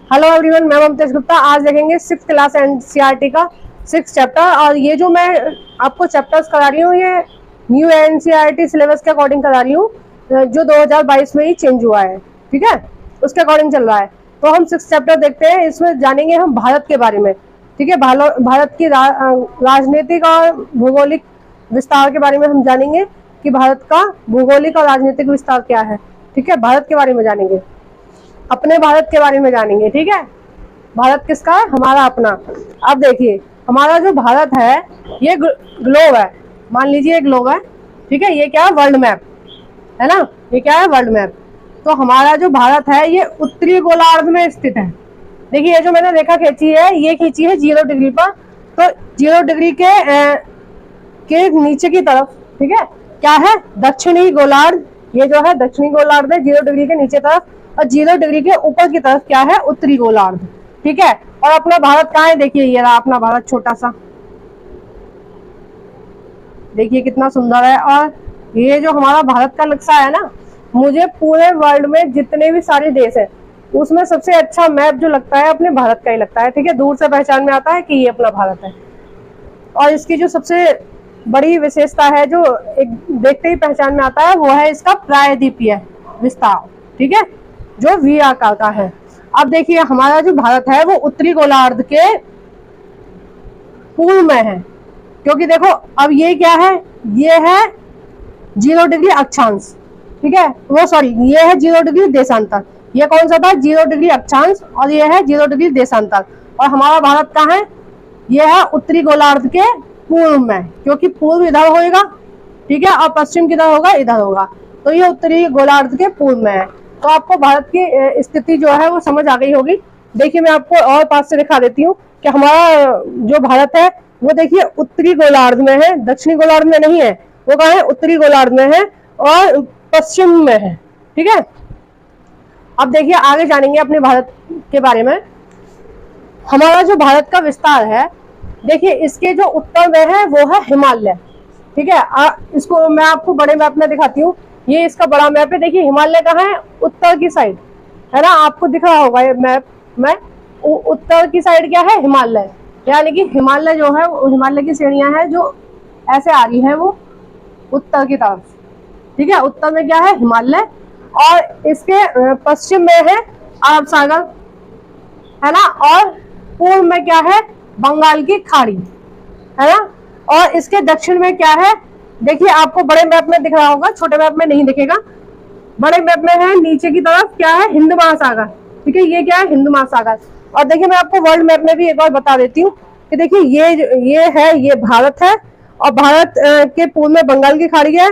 Hello everyone, मैं ममतेज गुप्ता। आज देखेंगे 6th क्लास एनसीईआरटी का 6th चैप्टर। और ये जो मैं आपको चैप्टर्स करा रही हूँ ये न्यू एनसीईआरटी सिलेबस के अकॉर्डिंग करा रही हूँ, जो 2022 में ही चेंज हुआ है। ठीक है, उसके अकॉर्डिंग चल रहा है। तो हम 6th चैप्टर देखते हैं। इसमें जानेंगे हम भारत के बारे में। ठीक है, भारत की राजनीतिक और भौगोलिक विस्तार के बारे में हम जानेंगे कि भारत का भौगोलिक और राजनीतिक विस्तार क्या है। ठीक है, भारत के बारे में जानेंगे, अपने भारत के बारे में जानेंगे। ठीक है, भारत किसका है? हमारा अपना। अब देखिए, हमारा जो भारत है ये ग्लोब है। मान लीजिए ये ग्लोब है। ठीक है, ये क्या है? वर्ल्ड मैप है ना। ये क्या है? World map. तो हमारा जो भारत है ये उत्तरी गोलार्ध में स्थित है। देखिए, ये जो मैंने रेखा खींची है ये खींची है 0 डिग्री पर। तो 0 डिग्री के नीचे की तरफ, ठीक है, क्या है? दक्षिणी गोलार्ध। ये जो है दक्षिणी गोलार्ध है 0 डिग्री के नीचे तरफ, और 0 डिग्री के ऊपर की तरफ क्या है? उत्तरी गोलार्ध। ठीक है, और अपना भारत कहाँ है? देखिए, ये रहा अपना भारत, छोटा सा। देखिए कितना सुंदर है। और ये जो हमारा भारत का नक्शा है ना, मुझे पूरे वर्ल्ड में जितने भी सारे देश है उसमें सबसे अच्छा मैप जो लगता है अपने भारत का ही लगता है। ठीक है, दूर से पहचान में आता है कि ये अपना भारत है। और इसकी जो सबसे बड़ी विशेषता है जो एक देखते ही पहचान में आता है वो है इसका प्रायद्वीपीय विस्तार। ठीक है, जो वी आकार का है। अब देखिए, हमारा जो भारत है वो उत्तरी गोलार्ध के पूर्व में है, क्योंकि देखो अब ये क्या है? ये है 0 डिग्री अक्षांश। ठीक है, वो सॉरी, ये है 0 डिग्री देशांतर। ये कौन सा था? 0 डिग्री अक्षांश, और ये है 0 डिग्री देशांतर। और हमारा भारत कहाँ है? ये है उत्तरी गोलार्ध के पूर्व में, क्योंकि पूर्व इधर होगा, ठीक है, और पश्चिम किधर होगा? इधर होगा। तो ये उत्तरी गोलार्ध के पूर्व में है। तो आपको भारत की स्थिति जो है वो समझ आ गई होगी। देखिए, मैं आपको और पास से दिखा देती हूँ कि हमारा जो भारत है वो देखिए उत्तरी गोलार्ध में है, दक्षिणी गोलार्ध में नहीं है। वो कहाँ है? उत्तरी गोलार्ध में है और पश्चिम में है। ठीक है, अब देखिए आगे जानेंगे अपने भारत के बारे में। हमारा जो भारत का विस्तार है, देखिए इसके जो उत्तर में है वो है हिमालय। ठीक है, इसको मैं आपको बड़े मैप में दिखाती हूँ। ये इसका बड़ा मैप है। देखिए हिमालय कहाँ है? उत्तर की साइड है ना, आपको दिख रहा होगा ये मैप में। उत्तर की साइड क्या है? हिमालय। यानी कि हिमालय जो है, हिमालय की श्रेणियां हैं जो ऐसे आ रही है वो उत्तर की तरफ। ठीक है, उत्तर में क्या है? हिमालय। और इसके पश्चिम में है अरब सागर, है ना। और पूर्व में क्या है? बंगाल की खाड़ी, है ना। और इसके दक्षिण में क्या है? देखिए आपको बड़े मैप में दिख रहा होगा, छोटे मैप में नहीं दिखेगा। बड़े मैप में है नीचे की तरफ क्या है? हिंद महासागर। ठीक है, ये क्या है? हिंद महासागर। और देखिए मैं आपको वर्ल्ड मैप में भी एक बार बता देती हूँ कि देखिए ये भारत है, और भारत के पूर्व में बंगाल की खाड़ी है,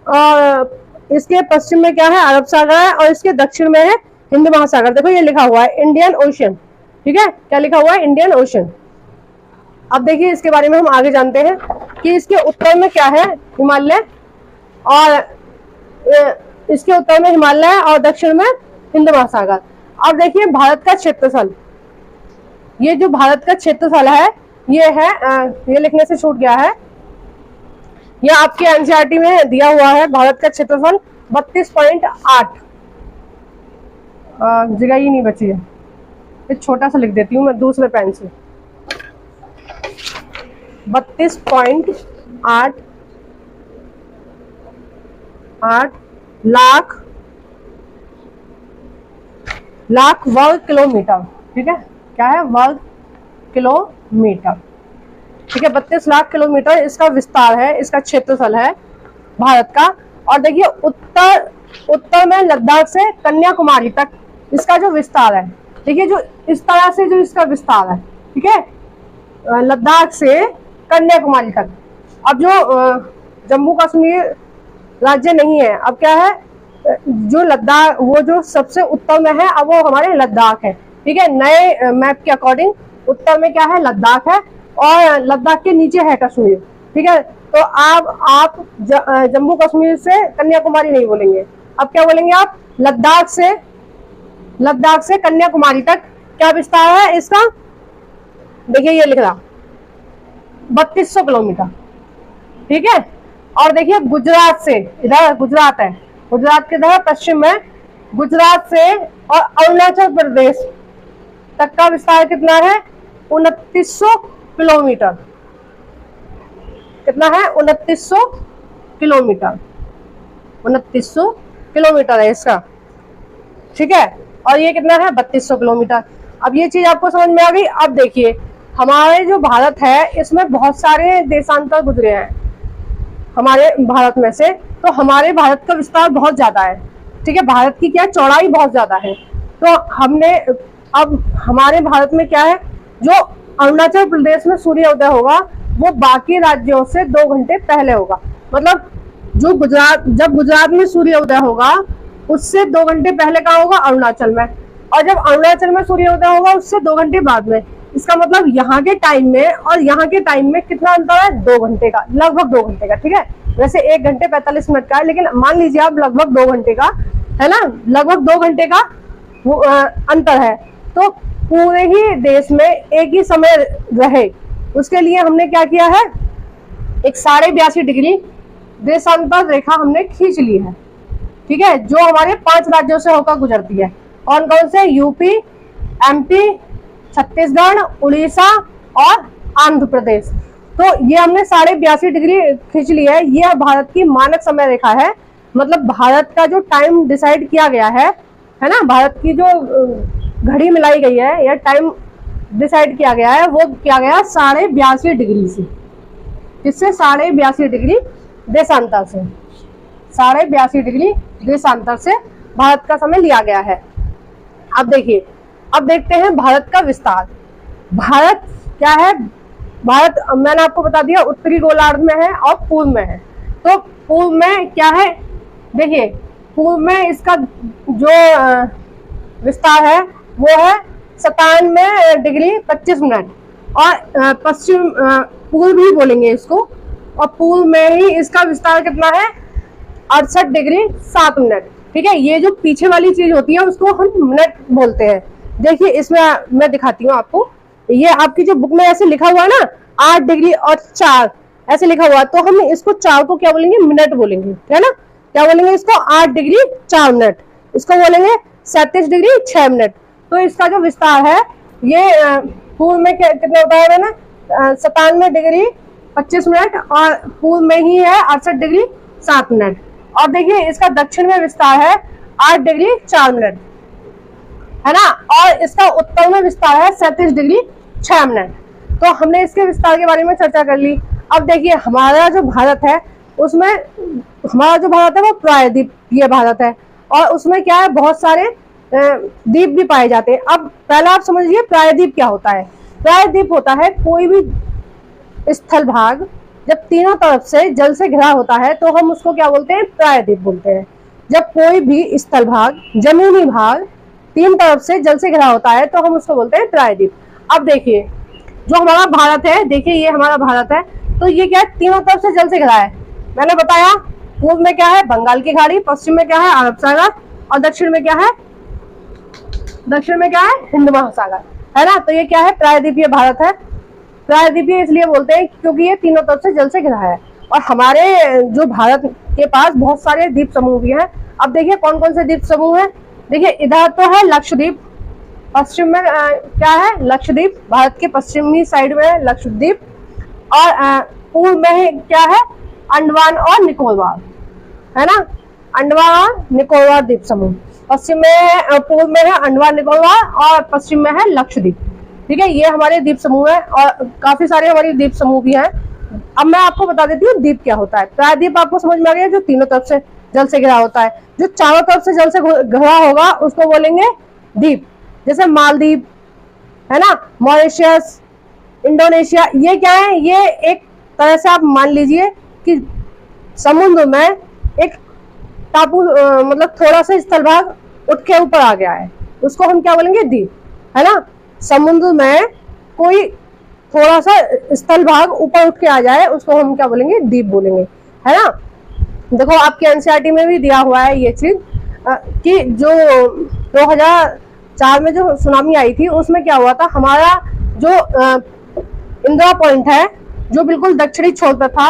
और इसके पश्चिम में क्या है? अरब सागर है, और इसके दक्षिण में है हिंद महासागर। देखो ये लिखा हुआ है इंडियन ओशन। ठीक है, क्या लिखा हुआ है? Indian ocean. अब देखिए इसके बारे में हम आगे जानते हैं कि इसके उत्तर में क्या है? हिमालय, और इसके उत्तर में हिमालय और दक्षिण में हिंद महासागर। अब देखिए भारत का क्षेत्रफल, ये जो भारत का क्षेत्रफल है ये है, ये लिखने से छूट गया है, ये आपके एनसीईआरटी में दिया हुआ है। भारत का क्षेत्रफल 32.8, जगह ही नहीं बची है, एक छोटा सा लिख देती हूँ मैं दूसरे पेन से। 32.8 लाख वर्ग किलोमीटर। ठीक है, क्या है? वर्ग किलोमीटर। ठीक है, 32 लाख किलोमीटर इसका विस्तार है, इसका क्षेत्रफल है भारत का। और देखिए उत्तर में लद्दाख से कन्याकुमारी तक इसका जो विस्तार है, देखिए जो इस तरह से जो इसका विस्तार है, ठीक है, लद्दाख से कन्याकुमारी तक। अब जो जम्मू कश्मीर राज्य नहीं है, अब क्या है? जो लद्दाख, वो जो सबसे उत्तर में है, अब वो हमारे लद्दाख है। ठीक है, नए मैप के अकॉर्डिंग उत्तर में क्या है? लद्दाख है, और लद्दाख के नीचे है कश्मीर। ठीक है, तो आप जम्मू कश्मीर से कन्याकुमारी नहीं बोलेंगे, अब क्या बोलेंगे आप? लद्दाख से कन्याकुमारी तक क्या विस्तार है इसका? देखिए ये लिख रहा 3200 किलोमीटर। ठीक है, और देखिए गुजरात से, इधर गुजरात है, गुजरात के इधर पश्चिम में गुजरात से और अरुणाचल प्रदेश तक का विस्तार कितना है? 2900 किलोमीटर। कितना है? 2900 किलोमीटर। 2900 किलोमीटर है इसका, ठीक है। और ये कितना है? 3200 किलोमीटर। अब ये चीज आपको समझ में आ गई। अब देखिए हमारे जो भारत है इसमें बहुत सारे देशांतर गुजरे हैं हमारे भारत में से, तो हमारे भारत का विस्तार बहुत ज्यादा है, ठीक है। भारत की क्या चौड़ाई बहुत ज्यादा है। तो हमने अब हमारे भारत में क्या है, जो अरुणाचल प्रदेश में सूर्योदय होगा वो बाकी राज्यों से 2 घंटे पहले होगा। मतलब जो जब गुजरात में सूर्योदय होगा उससे 2 घंटे पहले कहाँ होगा? अरुणाचल में। और जब अरुणाचल में सूर्योदय होगा उससे 2 घंटे बाद में। इसका मतलब यहाँ के टाइम में और यहाँ के टाइम में कितना अंतर है? 2 घंटे का, लगभग 2 घंटे का, ठीक है। वैसे 1 घंटे 45 मिनट का है, लेकिन मान लीजिए आप लगभग 2 घंटे का, है ना, लगभग 2 घंटे का अंतर है। तो पूरे ही देश में एक ही समय रहे उसके लिए हमने क्या किया है? एक 82.5 डिग्री देशांतर रेखा हमने खींच ली है, ठीक है, जो हमारे 5 राज्यों से होकर गुजरती है। कौन कौन से? यूपी, एमपी, छत्तीसगढ़, उड़ीसा और आंध्र प्रदेश। तो ये हमने 82.5 डिग्री खींच ली है। ये भारत की मानक समय रेखा है। मतलब भारत का जो टाइम डिसाइड किया गया है ना, भारत की जो घड़ी मिलाई गई है या टाइम डिसाइड किया गया है, वो किया गया 82.5 डिग्री से। किससे? 82.5 डिग्री देशांतर से। 82.5 डिग्री देशांतर से भारत का समय लिया गया है। अब देखिए, अब देखते हैं भारत का विस्तार। भारत क्या है? भारत मैंने आपको बता दिया उत्तरी गोलार्ध में है और पूर्व में है। तो पूर्व में क्या है? देखिए पूर्व में इसका जो विस्तार है वो है 97 डिग्री 25 मिनट। और पश्चिम पूर्व ही बोलेंगे इसको, और पूर्व में ही इसका विस्तार कितना है? 68 डिग्री 7 मिनट, ठीक है। ये जो पीछे वाली चीज होती है उसको हम मिनट बोलते हैं। देखिए इसमें मैं दिखाती हूँ आपको। ये आपकी जो बुक में ऐसे लिखा हुआ है ना 8 डिग्री और 4 ऐसे लिखा हुआ है, तो हम इसको 4 को क्या बोलेंगे? मिनट बोलेंगे, है ना। क्या बोलेंगे इसको? 8 डिग्री 4 मिनट। इसको बोलेंगे 37 डिग्री 6 मिनट। तो इसका जो विस्तार है ये पूर्व में कितना होता है ना? 97 डिग्री 25 मिनट और पूर्व में ही है 68 डिग्री 7 मिनट। और देखिए इसका दक्षिण में विस्तार है 8 डिग्री 4 मिनट, है ना। और इसका उत्तर में विस्तार है 37 डिग्री 6 मिनट। तो हमने इसके विस्तार के बारे में चर्चा कर ली। अब देखिए हमारा जो भारत है उसमें, हमारा जो भारत है वो प्रायद्वीपीय भारत है, और उसमें क्या है? बहुत सारे द्वीप भी पाए जाते हैं। अब पहला आप समझिए प्रायद्वीप क्या होता है। प्रायद्वीप होता है कोई भी स्थल भाग जब तीनों तरफ से जल से घिरा होता है तो हम उसको क्या बोलते हैं? प्रायद्वीप बोलते हैं। जब कोई भी स्थल भाग, जमीनी भाग 3 तरफ से जल से घिरा होता है तो हम उसको बोलते हैं प्रायद्वीप। अब देखिए जो हमारा भारत है, देखिए ये हमारा भारत है, तो ये क्या है? तीनों तरफ से जल से घिरा है। मैंने बताया पूर्व में क्या है? बंगाल की खाड़ी, पश्चिम में क्या है? अरब सागर, और दक्षिण में क्या है? दक्षिण में क्या है? हिंद महासागर, है ना। तो ये क्या है? प्रायद्वीपीय भारत है। प्रायद्वीपीय इसलिए बोलते हैं क्योंकि ये तीनों तरफ से जल से घिरा है। और हमारे जो भारत के पास बहुत सारे द्वीप समूह भी हैं। अब देखिए कौन कौन से द्वीप समूह हैं। देखिए इधर तो है लक्षद्वीप, पश्चिम में क्या है? लक्षद्वीप, भारत के पश्चिमी साइड में है लक्षद्वीप। और पूर्व में क्या है? अंडमान और निकोबार, है ना। अंडमान और निकोबार द्वीप समूह। पश्चिम में है, पूर्व में है अंडमान निकोबार, और पश्चिम में है लक्षद्वीप, ठीक है। ये हमारे द्वीप समूह है और काफी सारे हमारे द्वीप समूह भी हैं। अब मैं आपको बता देती हूँ द्वीप क्या होता है। प्रायद्वीप आपको समझ में आ गया, जो तीनों तरफ से जल से घिरा होता है। जो चारों तरफ से जल से घिरा होगा उसको बोलेंगे द्वीप। जैसे मालदीव, है ना, मॉरिशस, इंडोनेशिया, ये क्या है? ये एक तरह से आप मान लीजिए कि समुद्र में एक टापू, मतलब थोड़ा सा स्थल भाग उठ के ऊपर आ गया है, उसको हम क्या बोलेंगे? द्वीप, है ना। समुद्र में कोई थोड़ा सा स्थल भाग ऊपर उठ के आ जाए उसको हम क्या बोलेंगे? द्वीप बोलेंगे, है ना। देखो आपके एनसीईआरटी में भी दिया हुआ है ये चीज कि जो 2004 में जो सुनामी आई थी उसमें क्या हुआ था? हमारा जो इंदिरा पॉइंट है जो बिल्कुल दक्षिणी छोर पर था,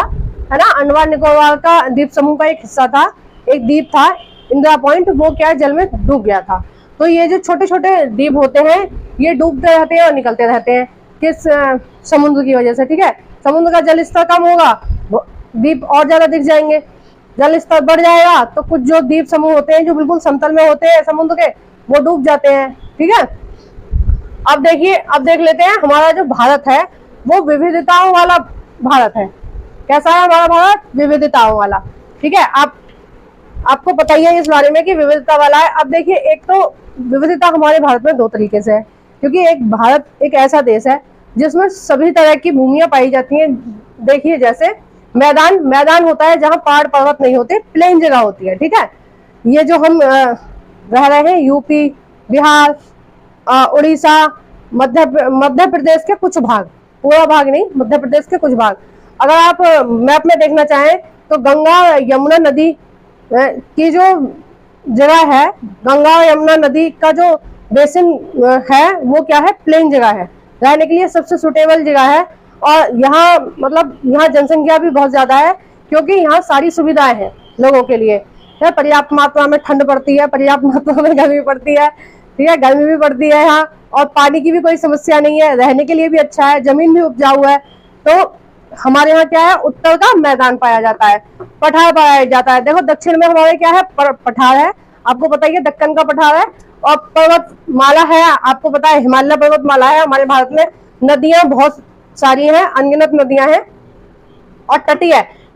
है ना, अंडमान निकोबार का द्वीप समूह का एक हिस्सा था, एक द्वीप था इंदिरा पॉइंट, वो क्या है, जल में डूब गया था। तो ये जो छोटे छोटे द्वीप होते हैं ये डूबते रहते हैं और निकलते रहते हैं, किस समुद्र की वजह से। ठीक है, समुद्र का जल स्तर कम होगा, द्वीप और ज्यादा दिख जाएंगे। जल स्तर बढ़ जाएगा तो कुछ जो द्वीप समूह होते हैं जो बिल्कुल समतल में होते हैं समुद्र के, वो डूब जाते हैं। ठीक है, अब देखिए, अब देख लेते हैं हमारा जो भारत है वो विविधताओं वाला भारत है। कैसा है हमारा भारत? विविधताओं वाला। ठीक है, आपको पता ही है इस बारे में कि विविधता वाला है। अब देखिए, एक तो विविधता हमारे भारत में दो तरीके से है, क्योंकि एक भारत एक ऐसा देश है जिसमें सभी तरह की भूमियां पाई जाती हैं। देखिए, जैसे मैदान होता है जहां पहाड़ पर्वत नहीं होते, प्लेन जगह होती है। ठीक है, ये जो हम रह रहे हैं यूपी, बिहार, उड़ीसा, मध्य प्रदेश के कुछ भाग, पूरा भाग नहीं, मध्य प्रदेश के कुछ भाग, अगर आप मैप में देखना चाहें तो गंगा यमुना नदी की जो जगह है, गंगा और यमुना नदी का जो बेसिन है वो क्या है, प्लेन जगह है, रहने के लिए सबसे सुटेबल जगह है। और यहाँ मतलब यहाँ जनसंख्या भी बहुत ज्यादा है, क्योंकि यहाँ सारी सुविधाएं हैं लोगों के लिए। पर्याप्त मात्रा में ठंड पड़ती है, पर्याप्त मात्रा में गर्मी पड़ती है। ठीक है, गर्मी भी पड़ती है यहाँ, और पानी की भी कोई समस्या नहीं है, रहने के लिए भी अच्छा है, जमीन भी उपजाऊ है। तो हमारे यहाँ क्या है, उत्तर का मैदान पाया जाता है, पठार पाया जाता है। देखो दक्षिण में हमारे क्या है, पठार है, आपको पता ही है, दक्कन का पठार है, और पर्वतमाला है, आपको पता है हिमालय पर्वतमाला है। हमारे भारत में नदियां बहुत सारी हैं, अनगिनत नदियां हैं। और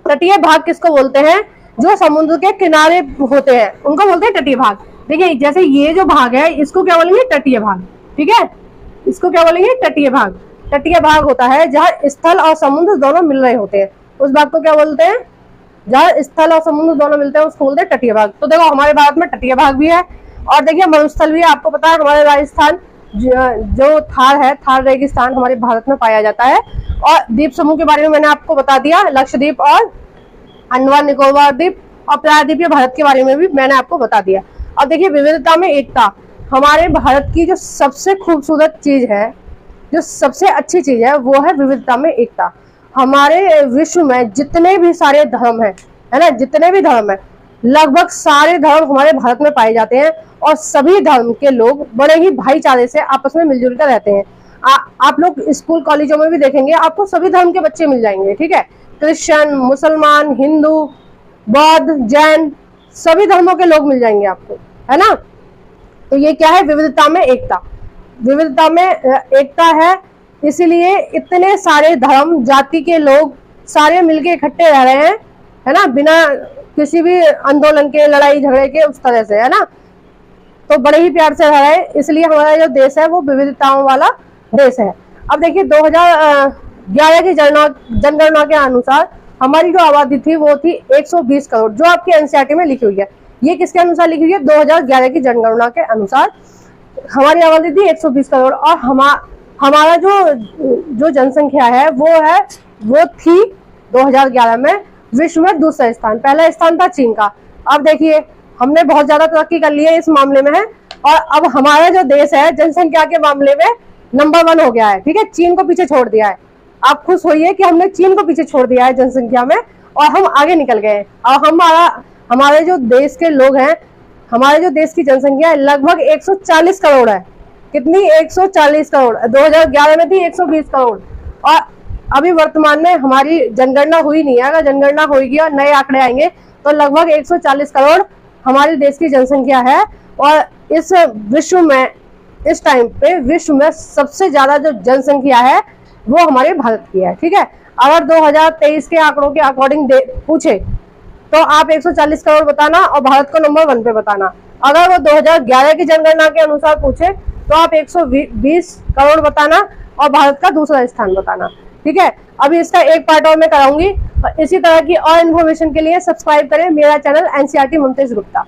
तटीय भाग किसको बोलते हैं? जो समुद्र के किनारे होते हैं उनको बोलते हैं तटीय भाग। देखिए, जैसे ये जो भाग है इसको क्या बोलेंगे, तटीय भाग। ठीक है, इसको क्या बोलेंगे, तटीय भाग। तटीय भाग होता है जहाँ स्थल और समुद्र दोनों मिल रहे होते हैं, उस भाग को क्या बोलते हैं? जहाँ स्थल और समुद्र दोनों मिलते हैं उसको बोलते हैं तटीय भाग। तो देखो हमारे भारत में तटीय भाग भी है, और देखिए मरुस्थल भी है। आपको पता है हमारे राजस्थान जो थार है, थार रेगिस्तान हमारे भारत में पाया जाता है। और द्वीप समूह के बारे में मैंने आपको बता दिया, लक्षद्वीप और अंडमान निकोबार द्वीप और प्रायद्वीप भारत के बारे में भी मैंने आपको बता दिया। अब देखिए, विविधता में एकता, हमारे भारत की जो सबसे खूबसूरत चीज है, जो सबसे अच्छी चीज है, वो है विविधता में एकता। हमारे विश्व में जितने भी सारे धर्म है ना, जितने भी धर्म है, लगभग सारे धर्म हमारे भारत में पाए जाते हैं, और सभी धर्म के लोग बड़े ही भाईचारे से आपस में मिलजुल कर रहते हैं। आप लोग स्कूल कॉलेजों में भी देखेंगे, आपको सभी धर्म के बच्चे मिल जाएंगे। ठीक है, क्रिश्चियन, मुसलमान, हिंदू, बौद्ध, जैन, सभी धर्मों के लोग मिल जाएंगे आपको, है ना। तो ये क्या है, विविधता में एकता। विविधता में एकता है, इसीलिए इतने सारे धर्म जाति के लोग सारे मिलके इकट्ठे रह रहे हैं, है ना, बिना किसी भी आंदोलन के, लड़ाई झगड़े के, उस तरह से, है ना। तो बड़े ही प्यार से रह रहे हैं, इसलिए हमारा जो देश है वो विविधताओं वाला देश है। अब देखिए 2011 की जनगणना के अनुसार हमारी जो आबादी थी वो थी 120 करोड़, जो आपकी एनसीईआरटी में लिखी हुई है। ये किसके अनुसार लिखी हुई है? 2011 की जनगणना के अनुसार हमारी आबादी थी 120 करोड़, और हमारा जो जनसंख्या है वो थी 2011 में विश्व में दूसरा स्थान, पहला स्थान था चीन का। अब देखिए हमने बहुत ज्यादा तरक्की कर ली है इस मामले में है, और अब हमारा जो देश है जनसंख्या के मामले में नंबर 1 हो गया है। ठीक है, चीन को पीछे छोड़ दिया है। आप खुश होइए कि हमने चीन को पीछे छोड़ दिया है जनसंख्या में, और हम आगे निकल गए। और हमारे जो देश के लोग हैं, हमारे जो देश की जनसंख्या है लगभग 140 करोड़ है। कितनी? 140 करोड़। 2011 में थी 120 करोड़, और अभी वर्तमान में हमारी जनगणना हुई नहीं है। अगर जनगणना होगी और नए आंकड़े आएंगे तो लगभग 140 करोड़ हमारे देश की जनसंख्या है। और इस विश्व में, इस टाइम पे विश्व में सबसे ज्यादा जो जनसंख्या है वो हमारे भारत की है। ठीक है, अगर 2023 के आंकड़ों के अकॉर्डिंग पूछे तो आप 140 करोड़ बताना और भारत को नंबर 1 पे बताना। अगर वो 2011 की जनगणना के अनुसार पूछे तो आप 120 करोड़ बताना और भारत का दूसरा स्थान बताना। ठीक है, अभी इसका एक पार्ट और मैं कराऊंगी, और इसी तरह की और इन्फॉर्मेशन के लिए सब्सक्राइब करें मेरा चैनल एनसीईआरटी मुमताज गुप्ता।